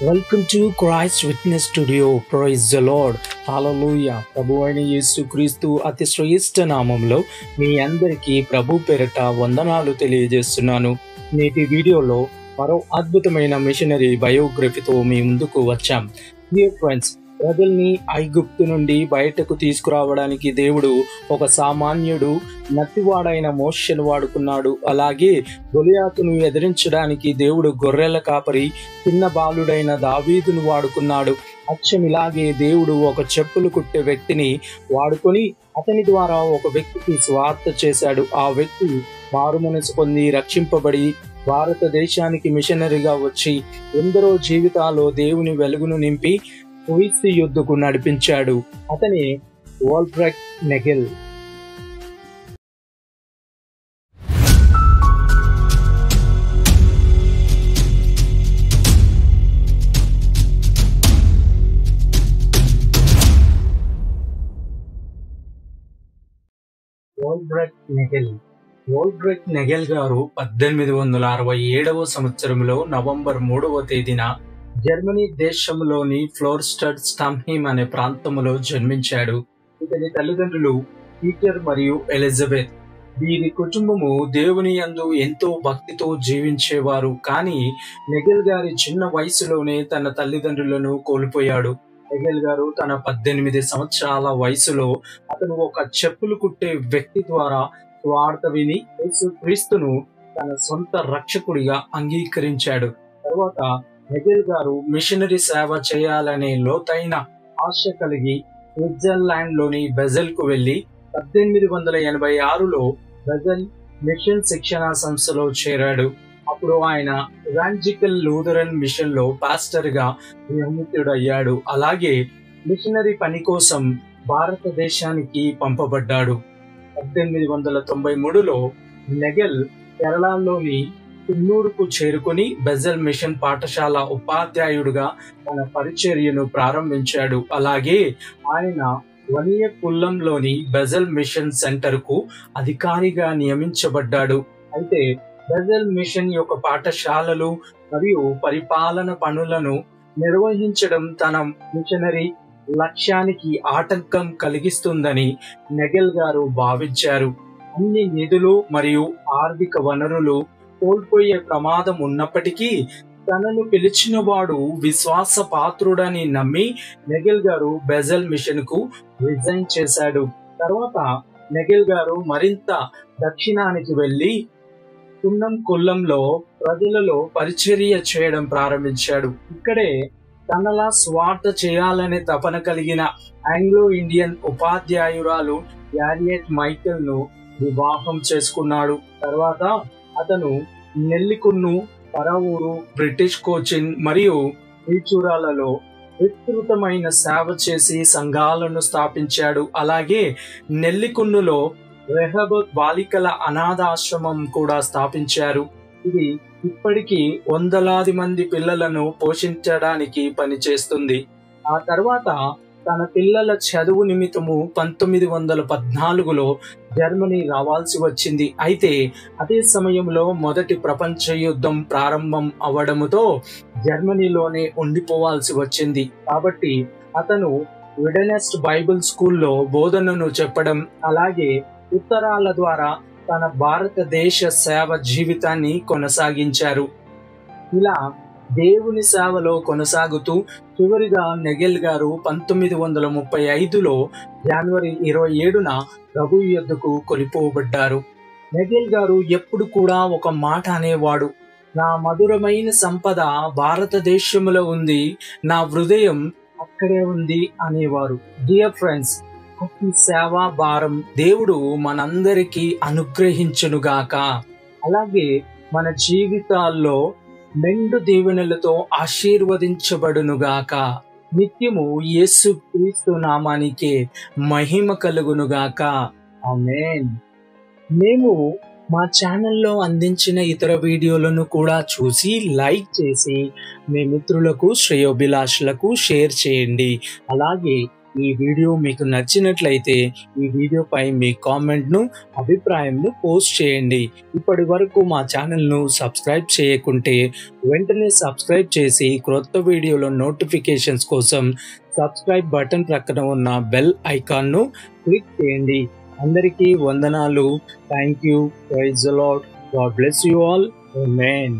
Welcome to Christ witness studio. Praise the Lord. Hallelujah. ప్రభువైన యేసుక్రీస్తు అతి శ్రేష్ఠ నామంలో మీ అందరికీ ప్రభు పేరిట వందనాలు తెలియజేస్తున్నాను. నేటి వీడియోలో మరో అద్భుతమైన మిషనరీ బయోగ్రఫీతో మీ ముందుకు వచ్చాం. డియర్ ఫ్రెండ్స్, ప్రజల్ని ఐగుప్తు నుండి బయటకు తీసుకురావడానికి దేవుడు ఒక సామాన్యుడు నత్తివాడైన మోషేను వాడుకున్నాడు. అలాగే గొలియాతును ఎదిరించడానికి దేవుడు గొర్రెల కాపరి చిన్న బాలుడైన దావీదును వాడుకున్నాడు. అచ్చం ఇలాగే దేవుడు ఒక చెప్పులు కుట్టే వ్యక్తిని వాడుకొని అతని ద్వారా ఒక వ్యక్తికి స్వార్థ చేశాడు. ఆ వ్యక్తి మారు మనసు పొంది రక్షింపబడి భారతదేశానికి మిషనరీగా వచ్చి ఎందరో జీవితాల్లో దేవుని వెలుగును నింపి క్రీస్తు యుద్ధకు నడిపించాడు. అతనే వాల్బ్రెక్ట్ నెగెల్. వాల్బ్రెక్ట్ నెగెల్ గారు 1867వ సంవత్సరంలో నవంబర్ 3వ తేదీన జర్మనీ దేశంలోని ఫ్లోర్స్టడ్ స్టామ్హీమ్ అనే ప్రాంతంలో జన్మించాడు. ఇతని తల్లిదండ్రులు పీటర్ మరియు ఎలిజబెత్. వీరి కుటుంబము దేవుని యందు ఎంతో భక్తితో జీవించేవారు. కానీ నెగెల్ గారి చిన్న వయసులోనే తన తల్లిదండ్రులను కోల్పోయాడు. నెగెల్ గారు తన 18 సంవత్సరాల వయసులో అతను ఒక చెప్పులు కుట్టే వ్యక్తి ద్వారా స్వార్థ విని యేసుక్రీస్తును తన సొంత రక్షకుడిగా అంగీకరించాడు. తర్వాత నెగెల్ గారు మిషనరీ సేవ చేయాలనే లోతైన ఆశ కలిగి స్విట్జర్లాండ్ లోని బెజెల్ కు వెళ్లి 1886లో బెజెల్ మిషన్ శిక్షణా సంస్థలో చేరాడు. అప్పుడు ఆయన ఇవాంజలికల్ లూథరన్ మిషన్ లో పాస్టర్ గా నియమితుడయ్యాడు. అలాగే మిషనరీ పని కోసం భారతదేశానికి పంపబడ్డాడు. 1893లో నెగెల్ కేరళలోని కున్నూరుకు చేరుకుని బెజెల్ మిషన్ పాఠశాల ఉపాధ్యాయుడుగా తన పరిచర్యను ప్రారంభించాడు. అలాగే ఆయన వనియపుల్లంలోని బెజెల్ మిషన్ సెంటర్ కు అధికారిగా నియమించబడ్డాడు. అయితే బెజెల్ మిషన్ యొక్క పాఠశాలలు మరియు పరిపాలన పనులను నిర్వహించడం తన మిషనరీ లక్ష్యానికి ఆటంకం కలిగిస్తుందని నెగెల్ గారు భావించారు. అన్ని నిధులు మరియు ఆర్థిక వనరులు కోల్పోయే ప్రమాదం ఉన్నప్పటికీ తనను పిలిచిన వాడు విశ్వాస పాత్రుడని నమ్మి నెగెల్ గారు బెజెల్ మిషన్ కు రిజైన్ చేశాడు. తర్వాత నెగెల్ గారు మరింత దక్షిణానికి వెళ్లి కున్నంకుల్లంలో ప్రజలలో పరిచర్య చేయడం ప్రారంభించాడు. ఇక్కడే తనలా స్వార్థ చేయాలనే తపన కలిగిన ఆంగ్లో ఇండియన్ ఉపాధ్యాయురాలు హ్యారియట్ మైకెల్ ను వివాహం చేసుకున్నాడు. తర్వాత అతను నెల్లికున్ను, పరవూరు, బ్రిటిష్ కోచిన్ మరియు ఈచూరాలలో విస్తృతమైన సేవ చేసి సంఘాలను స్థాపించాడు. అలాగే నెల్లికున్నులో రెహబోత్ బాలికల అనాథాశ్రమం కూడా స్థాపించారు. ఇది ఇప్పటికీ వందలాది మంది పిల్లలను పోషించడానికి పనిచేస్తుంది. ఆ తర్వాత తన పిల్లల చదువు నిమిత్తము 1914లో జర్మనీ రావాల్సి వచ్చింది. అయితే అదే సమయంలో మొదటి ప్రపంచ యుద్ధం ప్రారంభం అవడంతో జర్మనీలోనే ఉండిపోవాల్సి వచ్చింది. కాబట్టి అతను విడెనెస్ట్ బైబిల్ స్కూల్లో బోధనను చెప్పడం, అలాగే ఉత్తరాల ద్వారా తన భారతదేశ సేవ జీవితాన్ని కొనసాగించారు. ఇలా దేవుని సేవలో కొనసాగుతూ చివరిగా నెగెల్ గారు 1935లో జనవరి 27న ప్రభు యుద్ధకు కొనిపోబడ్డారు. నెగెల్ గారు ఎప్పుడు కూడా ఒక మాట అనేవాడు, నా మధురమైన సంపద భారతదేశంలో ఉంది, నా హృదయం అక్కడే ఉంది అనేవారు. డియర్ ఫ్రెండ్స్, అతి సేవా భారం దేవుడు మనందరికీ అనుగ్రహించునుగాక. అలాగే మన జీవితాల్లో మెండు దీవెనలతో ఆశీర్వదించబడునుగాక. నిత్యము యేసుక్రీస్తు నామానికే మహిమ కలుగునుగాక. ఆమేన్. మేము మా ఛానల్లో అందించిన ఇతర వీడియోలను కూడా చూసి లైక్ చేసి మీ మిత్రులకు, శ్రేయోభిలాషులకు షేర్ చేయండి. అలాగే ఈ వీడియో మీకు నచ్చినట్లయితే ఈ వీడియోపై మీ కామెంట్ను అభిప్రాయంను పోస్ట్ చేయండి. ఇప్పటి వరకు మా ఛానల్ను సబ్స్క్రైబ్ చేయకుంటే వెంటనే సబ్స్క్రైబ్ చేసి క్రొత్త వీడియోల నోటిఫికేషన్స్ కోసం సబ్స్క్రైబ్ బటన్ ప్రక్కన ఉన్న బెల్ ఐకాన్ను క్లిక్ చేయండి. అందరికీ వందనాలు. Thank you. Praise the Lord. God bless you all. Amen.